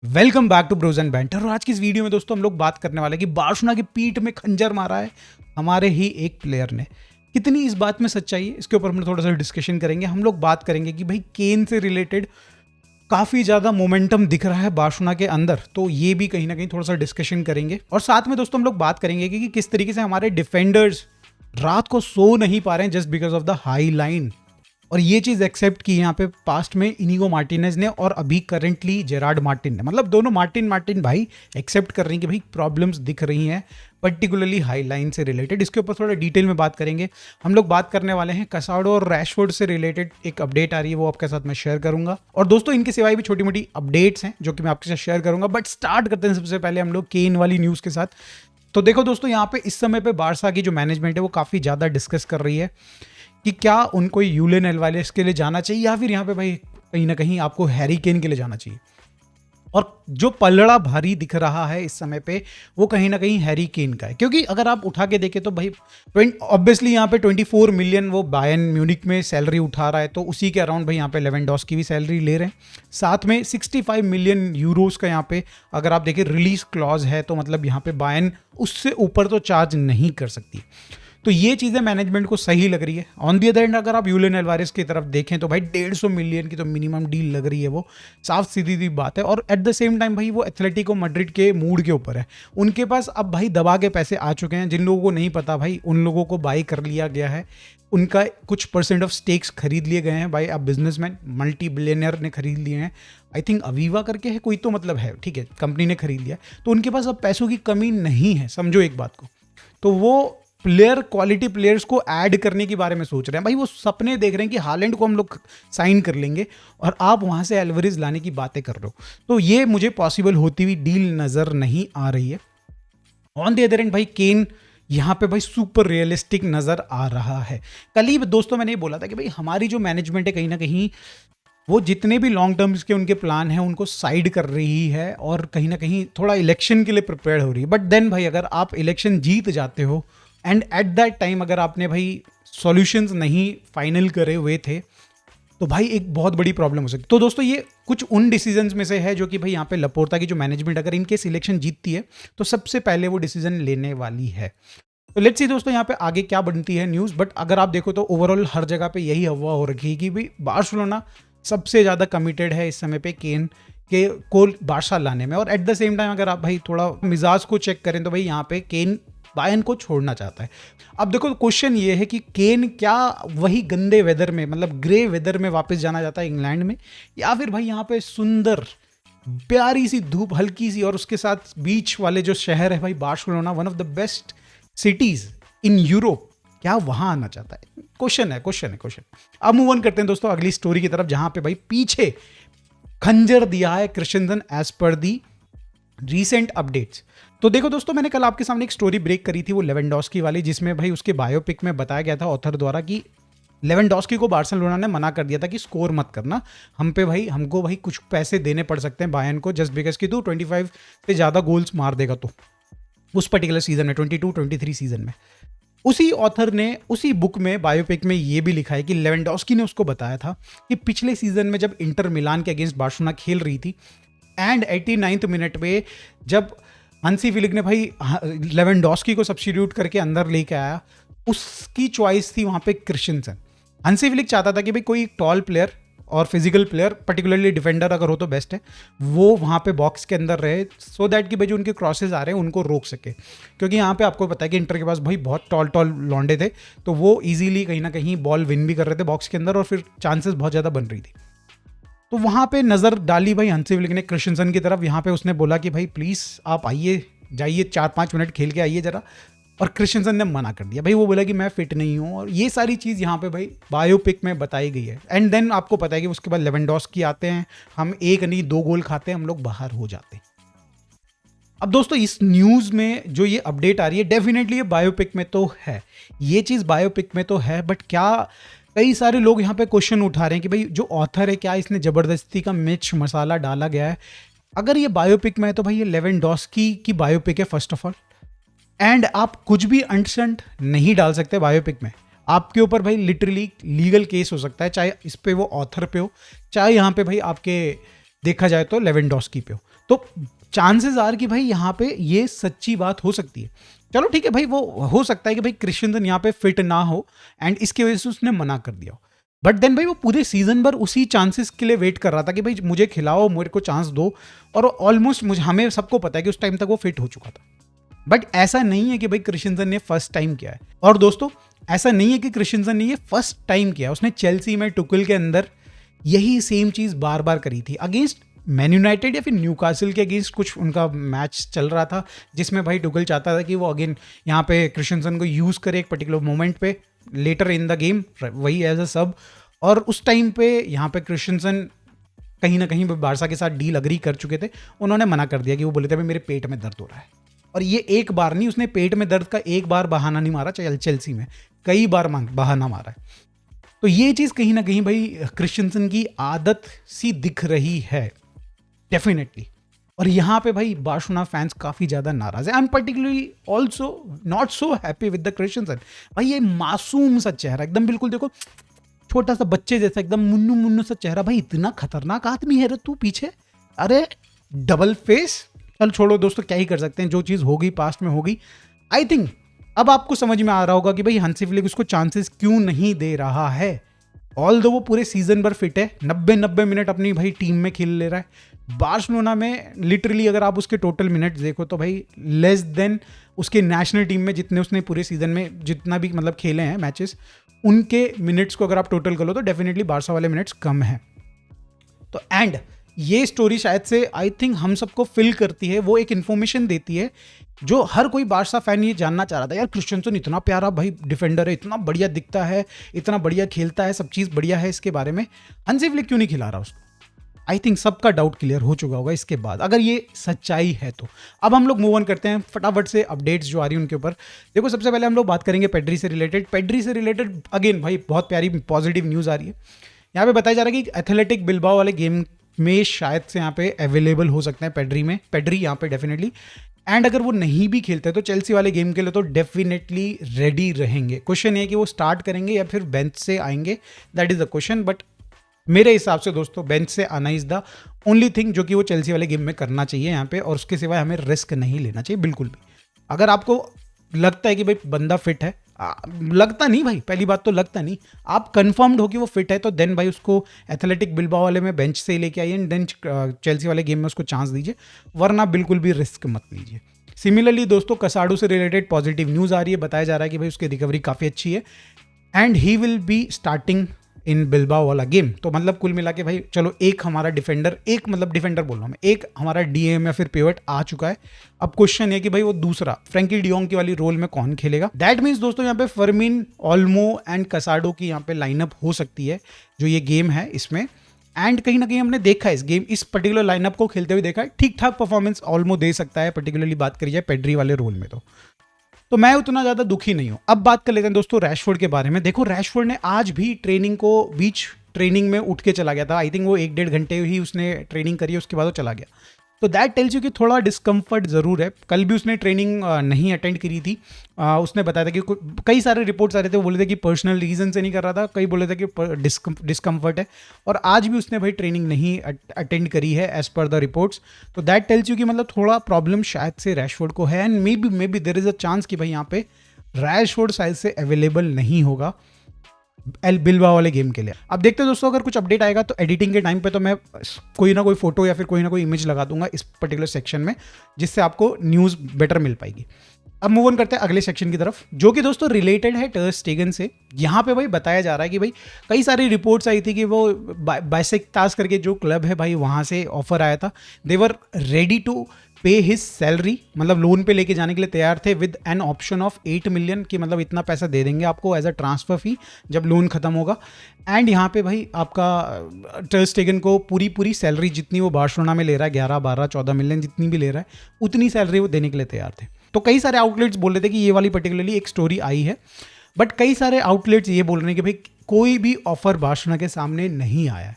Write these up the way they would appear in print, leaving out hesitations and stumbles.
Welcome back to Bros and Banter. और आज की इस वीडियो में दोस्तों हम लोग बात करने वाले हैं कि बार्सिलोना की पीठ में खंजर मारा है हमारे ही एक प्लेयर ने। कितनी इस बात में सच्चाई है, इसके ऊपर हम थोड़ा सा डिस्कशन करेंगे। हम लोग बात करेंगे कि भाई केन से रिलेटेड काफी ज्यादा मोमेंटम दिख रहा है बार्सिलोना के अंदर, तो ये भी कहीं ना कहीं थोड़ा सा डिस्कशन करेंगे। और साथ में दोस्तों हम लोग बात करेंगे कि किस तरीके से हमारे डिफेंडर्स रात को सो नहीं पा रहे हैं just because of the high line. और ये चीज एक्सेप्ट की यहाँ पे पास्ट में इनिगो मार्टिनेज ने और अभी करेंटली जेरार्ड मार्टिन ने, मतलब दोनों मार्टिन भाई एक्सेप्ट कर रही हैं कि भाई प्रॉब्लम्स दिख रही हैं पर्टिकुलरली हाई लाइन से रिलेटेड। इसके ऊपर थोड़ा डिटेल में बात करेंगे। हम लोग बात करने वाले हैं कसाडो और रैशफोर्ड से रिलेटेड एक अपडेट आ रही है, वो आपके साथ मैं शेयर करूंगा। और दोस्तों इनके सिवाय भी छोटी मोटी अपडेट्स हैं जो कि मैं आपके साथ शेयर करूंगा। बट स्टार्ट करते हैं सबसे पहले हम लोग केन वाली न्यूज के साथ। तो देखो दोस्तों, यहाँ पे इस समय पे बारसा की जो मैनेजमेंट है वो काफी ज्यादा डिस्कस कर रही है कि क्या उनको यूलियन एल्वारेज के लिए जाना चाहिए या फिर यहाँ पे भाई कहीं ना कहीं आपको हैरी केन के लिए जाना चाहिए। और जो पलड़ा भारी दिख रहा है इस समय पे वो कहीं ना कहीं हैरी केन का है, क्योंकि अगर आप उठा के देखें तो भाई ऑब्वियसली यहाँ पे 24 मिलियन वो बायर्न म्यूनिक में सैलरी उठा रहा है, तो उसी के अराउंड भाई यहाँ पे लेवेंडोस्की भी सैलरी ले रहे हैं। साथ में 65 मिलियन यूरोस का यहाँ पे अगर आप देखें रिलीज क्लॉज है, तो मतलब यहाँ पे बायर्न उससे ऊपर तो चार्ज नहीं कर सकती। तो ये चीज़ें मैनेजमेंट को सही लग रही है। ऑन दी अदर एंड अगर आप यूलियन एल्वारेज की तरफ देखें तो भाई 150 मिलियन की तो मिनिमम डील लग रही है, वो साफ सीधी सी बात है। और एट द सेम टाइम भाई वो एथलेटिको मैड्रिड के मूड के ऊपर है, उनके पास अब भाई दबा के पैसे आ चुके हैं। जिन लोगों को नहीं पता भाई उन लोगों को बाई कर लिया गया है, उनका कुछ परसेंट ऑफ स्टेक्स खरीद लिए गए हैं भाई। अब बिजनेसमैन मल्टी बिलियनर ने खरीद लिए हैं, आई थिंक अवीवा करके है कोई, तो मतलब है ठीक है, कंपनी ने खरीद लिया, तो उनके पास अब पैसों की कमी नहीं है, समझो एक बात को। तो वो प्लेयर क्वालिटी प्लेयर्स को ऐड करने के बारे में सोच रहे हैं भाई। वो सपने देख रहे हैं कि हालैंड को हम लोग साइन कर लेंगे और आप वहां से एल्वरेज लाने की बातें कर रहे हो, तो ये मुझे पॉसिबल होती हुई डील नजर नहीं आ रही है। ऑन द अदर एंड भाई केन यहाँ पे भाई सुपर रियलिस्टिक नजर आ रहा है। कल ही दोस्तों मैंने ये बोला था कि भाई हमारी जो मैनेजमेंट है कहीं ना कहीं वो जितने भी लॉन्ग टर्म्स के उनके प्लान हैं उनको साइड कर रही है और कहीं ना कहीं थोड़ा इलेक्शन के लिए प्रिपेयर हो रही है। बट देन भाई अगर आप इलेक्शन जीत जाते हो एंड एट दैट टाइम अगर आपने भाई सॉल्यूशंस नहीं फाइनल करे हुए थे, तो भाई एक बहुत बड़ी प्रॉब्लम हो सकती है। तो दोस्तों ये कुछ उन डिसीजंस में से है जो कि भाई यहाँ पे लपोर्ता की जो मैनेजमेंट अगर इनके सिलेक्शन जीतती है तो सबसे पहले वो डिसीजन लेने वाली है। तो लेट्स सी दोस्तों यहाँ पे आगे क्या बनती है न्यूज़। बट अगर आप देखो तो ओवरऑल हर जगह पे यही हवा हो रखी है कि भाई बार्सिलोना सबसे ज़्यादा कमिटेड है इस समय पे केन के को बारसा लाने में। और एट द सेम टाइम अगर आप भाई थोड़ा मिजाज को चेक करें तो भाई यहाँ पे केन बायर्न को छोड़ना चाहता है। अब देखो क्वेश्चन ये है कि केन क्या वही गंदे वेदर में, मतलब ग्रे वेदर में वापस जाना चाहता है इंग्लैंड में, या फिर भाई यहाँ पे सुंदर प्यारी सी धूप हल्की सी और उसके साथ बीच वाले जो शहर है भाई Barcelona, one of the best cities in Europe, क्या वहां आना चाहता है? क्वेश्चन। अब मूव ऑन करते हैं दोस्तों अगली स्टोरी की तरफ, जहां पे भाई पीछे खंजर दिया है क्रिश्चियनसन एज पर दी रीसेंट अपडेट्स। तो देखो दोस्तों, मैंने कल आपके सामने एक स्टोरी ब्रेक करी थी वो लेवेंडोस्की वाली, जिसमें भाई उसके बायोपिक में बताया गया था ऑथर द्वारा कि लेवेंडोस्की को बार्सिलोना ने मना कर दिया था कि स्कोर मत करना, हमको भाई कुछ पैसे देने पड़ सकते हैं बायर्न को जस्ट बिकॉज कि तू 25 से ज़्यादा गोल्स मार देगा तो उस पर्टिकुलर सीजन में 22-23 सीजन में। उसी ऑथर ने उसी बुक में बायोपिक में ये भी लिखा है कि लेवेंडोस्की ने उसको बताया था कि पिछले सीजन में जब इंटर मिलान के अगेंस्ट बार्सिलोना खेल रही थी एंड 89th मिनट पे जब हंसी फिलिक ने भाई लेवेंडोस्की को सब्स्टिट्यूट करके अंदर लेके आया, उसकी चॉइस थी वहां पे क्रिश्चियनसन। हंसी फिलिक चाहता था कि भाई कोई टॉल प्लेयर और फिजिकल प्लेयर, पर्टिकुलरली डिफेंडर अगर हो तो बेस्ट है, वो वहाँ पे बॉक्स के अंदर रहे सो दैट कि भाई जो उनके क्रॉसेज आ रहे हैं उनको रोक सके। क्योंकि यहाँ पे आपको पता है कि इंटर के पास भाई बहुत टॉल लौंडे थे, तो वो इजीली कहीं ना कहीं बॉल विन भी कर रहे थे बॉक्स के अंदर और फिर चांसेस बहुत ज़्यादा बन रही थी। तो वहाँ पे नज़र डाली भाई हंसी फिलिक ने क्रिश्चियनसन की तरफ। यहाँ पे उसने बोला कि भाई प्लीज़ आप आइए, जाइए 4-5 मिनट खेल के आइए ज़रा, और क्रिश्चियनसन ने मना कर दिया भाई। वो बोला कि मैं फिट नहीं हूँ, और ये सारी चीज़ यहाँ पे भाई बायोपिक में बताई गई है। एंड देन आपको पता है कि उसके बाद लेवेंडोस्की आते हैं, हम एक नहीं 2 गोल खाते हैं, हम लोग बाहर हो जाते हैं। अब दोस्तों इस न्यूज़ में जो ये अपडेट आ रही है डेफिनेटली ये बायोपिक में तो है, ये चीज़ बायोपिक में तो है, बट क्या कई सारे लोग यहाँ पे क्वेश्चन उठा रहे हैं कि भाई जो ऑथर है क्या इसने ज़बरदस्ती का मिर्च मसाला डाला गया है? अगर ये बायोपिक में है तो भाई ये लेवेंडोस्की की बायोपिक है फर्स्ट ऑफ ऑल, एंड आप कुछ भी अंटसंट नहीं डाल सकते बायोपिक में। आपके ऊपर भाई लिटरली लीगल केस हो सकता है, चाहे इस पे वो ऑथर पे हो, चाहे यहाँ पे भाई आपके देखा जाए तो लेवेंडोस्की पे हो। तो चांसेस आर कि भाई यहाँ पे ये सच्ची बात हो सकती है। चलो ठीक है भाई, वो हो सकता है कि भाई क्रिश्चियनसन यहाँ पे फिट ना हो एंड इसकी वजह से उसने मना कर दिया हो, बट देन भाई वो पूरे सीजन भर उसी चांसेस के लिए वेट कर रहा था कि भाई मुझे खिलाओ, मेरे को चांस दो, और ऑलमोस्ट मुझे हमें सबको पता है कि उस टाइम तक वो फिट हो चुका था। बट ऐसा नहीं है कि भाई क्रिश्चियनसन ने फर्स्ट टाइम किया है, और दोस्तों ऐसा नहीं है कि क्रिश्चियनसन ने ये फर्स्ट टाइम किया, उसने चेल्सी में टुकल के अंदर यही सेम चीज बार बार करी थी अगेंस्ट मैन यूनाइटेड या फिर न्यूकासल के अगेंस्ट। कुछ उनका मैच चल रहा था जिसमें भाई टुकल चाहता था कि वो अगेन यहाँ पे क्रिश्चियनसन को यूज करे एक पर्टिकुलर मोमेंट पे लेटर इन द गेम, वही एज अ सब, और उस टाइम पे यहाँ पे क्रिश्चियनसन कहीं ना कहीं बारसा के साथ डील अग्री कर चुके थे, उन्होंने मना कर दिया कि वो बोले थे भाई मेरे पेट में दर्द हो रहा है। और ये एक बार नहीं, उसने पेट में दर्द का एक बार बहाना नहीं मारा, चेल्सी में कई बार बहाना मारा है। तो ये चीज़ कहीं ना कहीं भाई क्रिश्चियनसन की आदत सी दिख रही है डेफिनेटली। और यहाँ पे भाई बार्सिलोना फैंस काफ़ी ज़्यादा नाराज़ है। I am particularly also not so happy with the Christiansen. भाई ये मासूम सा चेहरा एकदम, बिल्कुल देखो छोटा सा बच्चे जैसा एकदम मुन्नू मुन्नू सा चेहरा, भाई इतना खतरनाक आदमी है रे तू पीछे, अरे डबल फेस। चल छोड़ो दोस्तों, क्या ही कर सकते हैं, जो चीज़ हो गई पास्ट में हो गई। आई थिंक अब आपको समझ में आ रहा होगा कि भाई हांसी फ्लिक उसको चांसेस क्यों नहीं दे रहा है। ऑल दो वो पूरे सीजन भर फिट है, 90 मिनट अपनी भाई टीम में खेल ले रहा है। बार्सिलोना में लिटरली अगर आप उसके टोटल मिनट्स देखो तो भाई लेस देन उसके नेशनल टीम में जितने उसने पूरे सीजन में जितना भी मतलब खेले हैं मैचेस, उनके मिनट्स को अगर आप टोटल कर लो तो डेफिनेटली बारसा वाले मिनट्स कम हैं। तो एंड ये स्टोरी शायद से आई थिंक हम सबको फिल करती है, वो एक इन्फॉर्मेशन देती है जो हर कोई बारसा फैन ये जानना चाह रहा था। यार क्रिश्चियनसन इतना प्यारा भाई डिफेंडर है, इतना बढ़िया दिखता है, इतना बढ़िया खेलता है, सब चीज़ बढ़िया है, इसके बारे में हांसी फ्लिक क्यों नहीं खिला रहा उसको। आई थिंक सबका डाउट क्लियर हो चुका होगा इसके बाद, अगर ये सच्चाई है तो। अब हम लोग मूव ऑन करते हैं फटाफट से अपडेट्स जो आ रही है उनके ऊपर। देखो सबसे पहले हम लोग बात करेंगे पेड्री से रिलेटेड। अगेन भाई बहुत प्यारी पॉजिटिव न्यूज़ आ रही है। यहाँ पे बताया जा रहा है कि एथलेटिक बिल्बाओ वाले गेम में शायद से यहाँ पे अवेलेबल हो सकते हैं पेड्री यहाँ पे डेफिनेटली। एंड अगर वो नहीं भी खेलते तो चेल्सी वाले गेम के लिए तो डेफिनेटली रेडी रहेंगे। क्वेश्चन है कि वो स्टार्ट करेंगे या फिर बेंच से आएंगे, that is the question. But मेरे हिसाब से दोस्तों बेंच से आना इज द ओनली थिंग जो कि वो चेल्सी वाले गेम में करना चाहिए यहाँ पे, और उसके सिवाय हमें रिस्क नहीं लेना चाहिए बिल्कुल भी। अगर आपको लगता है कि भाई बंदा फिट है, लगता नहीं भाई, पहली बात तो लगता नहीं, आप कंफर्म्ड हो कि वो फिट है तो देन भाई उसको एथलेटिक बिल्बाओ वाले में बेंच से ही लेके आइए एंड देन चेल्सी वाले गेम में उसको चांस दीजिए, वरना बिल्कुल भी रिस्क मत लीजिए। सिमिलरली दोस्तों कसाडो से रिलेटेड पॉजिटिव न्यूज़ आ रही है, बताया जा रहा है कि भाई उसकी रिकवरी काफ़ी अच्छी है and he will be starting in Bilbao वाला गेम। तो मतलब कुल मिला के भाई चलो एक हमारा डिफेंडर, एक मतलब डिफेंडर बोल रहा हूँ मैं, एक हमारा डीएम या फिर पिवट आ चुका है। अब क्वेश्चन है कि भाई वो दूसरा फ्रैंकी डियोंग की वाली रोल में कौन खेलेगा। दैट मीन्स दोस्तों यहाँ पे फर्मिन, ओल्मो एंड कसाडो की यहाँ पे लाइनअप हो सकती है जो ये गेम है इसमें। एंड कहीं ना कहीं हमने देखा है इस पर्टिकुलर लाइनअप को खेलते हुए देखा है, ठीक ठाक परफॉर्मेंस ओल्मो दे सकता है, पर्टिकुलरली बात करी जाए पेड्री वाले रोल में तो मैं उतना ज़्यादा दुखी नहीं हूँ। अब बात कर लेते हैं दोस्तों रैशफोर्ड के बारे में। देखो रैशफोर्ड ने आज भी बीच ट्रेनिंग में उठ के चला गया था। आई थिंक वो 1-1.5 घंटे ही उसने ट्रेनिंग करी, उसके बाद वो चला गया। तो दैट टेल्स यू कि थोड़ा डिस्कम्फर्ट ज़रूर है। कल भी उसने ट्रेनिंग नहीं अटेंड करी थी। उसने बताया था कि कई सारे रिपोर्ट्स आ रहे थे, वो बोले थे कि पर्सनल रीज़न से नहीं कर रहा था, कई बोले थे कि डिस्कम्फर्ट है, और आज भी उसने भाई ट्रेनिंग नहीं अटेंड करी है एज पर द रिपोर्ट्स। तो दैट टेल्स यू कि मतलब थोड़ा प्रॉब्लम शायद से रैशफोर्ड को है and maybe there is a chance कि भाई यहाँ पे रैशफोर्ड शायद से अवेलेबल नहीं होगा बिल्बाओ वाले गेम के लिए। अब देखते हैं दोस्तों, अगर कुछ अपडेट आएगा तो एडिटिंग के टाइम पे तो मैं कोई ना कोई फोटो या फिर कोई ना कोई इमेज लगा दूंगा इस पर्टिकुलर सेक्शन में, जिससे आपको न्यूज़ बेटर मिल पाएगी। अब मूव ऑन करते हैं अगले सेक्शन की तरफ, जो कि दोस्तों रिलेटेड है टर स्टेगन से। यहाँ पे भाई बताया जा रहा है कि भाई कई सारी रिपोर्ट्स आई थी कि वो बेसिकतास करके जो क्लब है भाई वहाँ से ऑफर आया था, दे वर रेडी टू पे हिज सैलरी, मतलब लोन पे लेके जाने के लिए तैयार थे with an option of 8 million की, मतलब इतना पैसा दे देंगे आपको एज अ ट्रांसफर फी जब लोन खत्म होगा। एंड यहाँ पे भाई आपका टर स्टेगन को पूरी सैलरी जितनी वो बार्सिलोना में ले रहा है, 11, 12, 14 मिलियन जितनी भी ले रहा है, उतनी सैलरी वो देने के लिए तैयार थे। तो कई सारे आउटलेट्स बोल रहे थे कि ये वाली पर्टिकुलरली एक स्टोरी आई है, बट कई सारे आउटलेट्स ये बोल रहे हैं कि भाई कोई भी ऑफर बार्सिलोना के सामने नहीं आया है।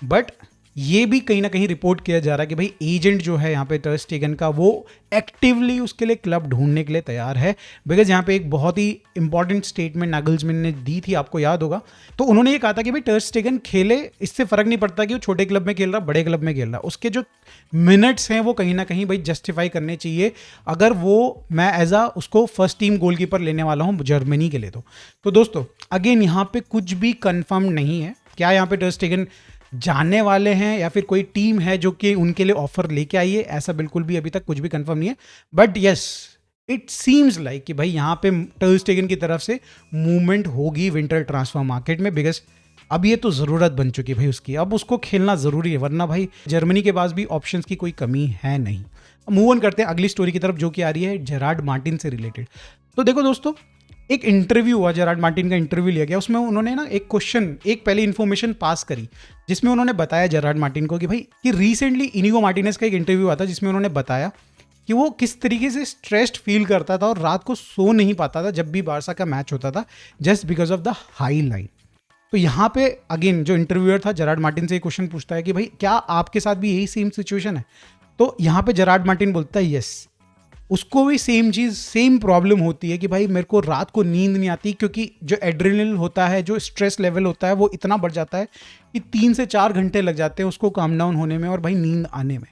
बट ये भी कहीं ना कहीं रिपोर्ट किया जा रहा है कि भाई एजेंट जो है यहाँ पे टर स्टेगन का वो एक्टिवली उसके लिए क्लब ढूंढने के लिए तैयार है। बिकॉज यहाँ पे एक बहुत ही इंपॉर्टेंट स्टेटमेंट नागल्समैन ने दी थी, आपको याद होगा। तो उन्होंने ये कहा था कि भाई टर स्टेगन खेले, इससे फर्क नहीं पड़ता कि वो छोटे क्लब में खेल रहा बड़े क्लब में खेल रहा, उसके जो मिनट्स हैं वो कहीं ना कहीं भाई जस्टिफाई करने चाहिए। अगर वो मैं एज आ उसको फर्स्ट टीम गोलकीपर लेने वाला हूँ जर्मनी के लिए। तो दोस्तों अगेन यहाँ पे कुछ भी कंफर्म नहीं है। क्या यहाँ पे टर स्टेगन जाने वाले हैं या फिर कोई टीम है जो कि उनके लिए ऑफर लेके आई है, ऐसा बिल्कुल भी अभी तक कुछ भी कंफर्म नहीं है। But yes, it seems like कि भाई यहाँ पे टर स्टेगन की तरफ से मूवमेंट होगी विंटर ट्रांसफर मार्केट में। बिकॉज अब ये तो ज़रूरत बन चुकी है भाई उसकी, अब उसको खेलना ज़रूरी है, वरना भाई जर्मनी के पास भी ऑप्शंस की कोई कमी है नहीं। मूव ऑन करते हैं अगली स्टोरी की तरफ जो कि आ रही है जेरार्ड मार्टिन से रिलेटेड। तो देखो दोस्तों, एक इंटरव्यू हुआ, जेरार्ड मार्टिन का इंटरव्यू लिया गया, उसमें उन्होंने ना एक क्वेश्चन, एक पहले इन्फॉर्मेशन पास करी, जिसमें उन्होंने बताया जेरार्ड मार्टिन को कि भाई कि रिसेंटली इनिगो मार्टिनेज का एक इंटरव्यू आता जिसमें उन्होंने बताया कि वो किस तरीके से स्ट्रेस्ड फील करता था और रात को सो नहीं पाता था जब भी बारसा का मैच होता था, just because of the high line. तो यहाँ पे अगेन जो इंटरव्यूअर था जेरार्ड मार्टिन से एक क्वेश्चन पूछता है कि भाई क्या आपके साथ भी यही सेम सिचुएशन है। तो यहाँ पे जेरार्ड मार्टिन बोलता है यस, उसको भी सेम चीज़, सेम प्रॉब्लम होती है कि भाई मेरे को रात को नींद नहीं आती, क्योंकि जो एड्रेनलिन होता है, जो स्ट्रेस लेवल होता है वो इतना बढ़ जाता है कि 3 से 4 घंटे लग जाते हैं उसको काम डाउन होने में और भाई नींद आने में।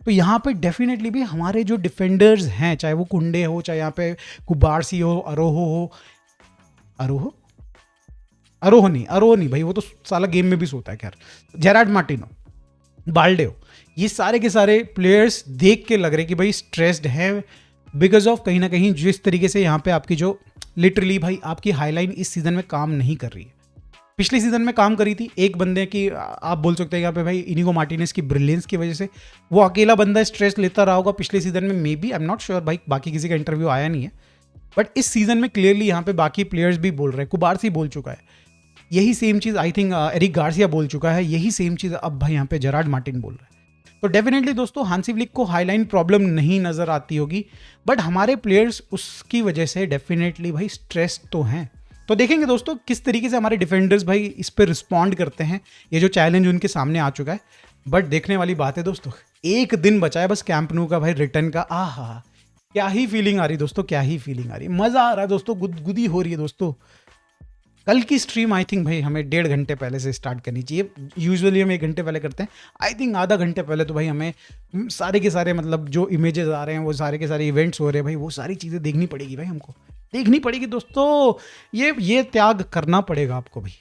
तो यहाँ पे डेफिनेटली भी हमारे जो डिफेंडर्स हैं, चाहे वो कुंडे हो, चाहे यहाँ पे कुबारसी हो, अरोहो नहीं भाई, वो तो साला गेम में भी सोता है। खैर, जेरार्ड मार्टिन हो, बाल्डे हो, ये सारे के सारे प्लेयर्स देख के लग रहे कि भाई स्ट्रेस्ड है बिकॉज ऑफ कहीं ना कहीं जिस तरीके से यहाँ पे आपकी जो लिटरली भाई आपकी हाईलाइन इस सीजन में काम नहीं कर रही है। पिछले सीजन में काम करी थी एक बंदे की, आप बोल सकते हैं यहाँ पे भाई इनिगो मार्टिनेज की ब्रिलियंस की वजह से वो अकेला बंदा स्ट्रेस लेता रहा होगा पिछले सीजन में, may be, I am not sure भाई, बाकी किसी का इंटरव्यू आया नहीं है। बट इस सीजन में क्लियरली यहाँ पे बाकी प्लेयर्स भी बोल रहे हैं, कुबारसी बोल चुका है यही सेम चीज़, आई थिंक एरिक गार्सिया बोल चुका है यही सेम चीज़, अब भाई यहाँ पे जेरार्ड मार्टिन बोल रहा है। तो डेफिनेटली दोस्तों हांसी फ्लिक को हाईलाइन प्रॉब्लम नहीं नज़र आती होगी, बट हमारे प्लेयर्स उसकी वजह से डेफिनेटली भाई स्ट्रेस तो हैं। तो देखेंगे दोस्तों किस तरीके से हमारे डिफेंडर्स भाई इस पर रिस्पॉन्ड करते हैं, ये जो चैलेंज उनके सामने आ चुका है। बट देखने वाली बात है दोस्तों, एक दिन बचा है बस कैंप न्यू का भाई रिटर्न का। आहा, क्या ही फीलिंग आ रही दोस्तों, क्या ही फीलिंग आ रही, मज़ा आ रहा है दोस्तों, गुदगुदी हो रही है दोस्तों। कल की स्ट्रीम आई थिंक भाई हमें 1.5 घंटे पहले से स्टार्ट करनी चाहिए। यूजुअली हम 1 घंटे पहले करते हैं, आई थिंक आधा घंटे पहले तो भाई हमें सारे के सारे मतलब जो इमेजेस आ रहे हैं, वो सारे के सारे इवेंट्स हो रहे हैं भाई, वो सारी चीज़ें देखनी पड़ेगी भाई, हमको देखनी पड़ेगी दोस्तों, ये त्याग करना पड़ेगा आपको भाई।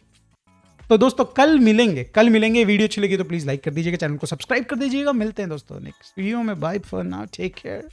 तो दोस्तों कल मिलेंगे। वीडियो अच्छी लगी तो प्लीज़ लाइक कर दीजिएगा, चैनल को सब्सक्राइब कर दीजिएगा। मिलते हैं दोस्तों नेक्स्ट वीडियो में, bye for now, take care.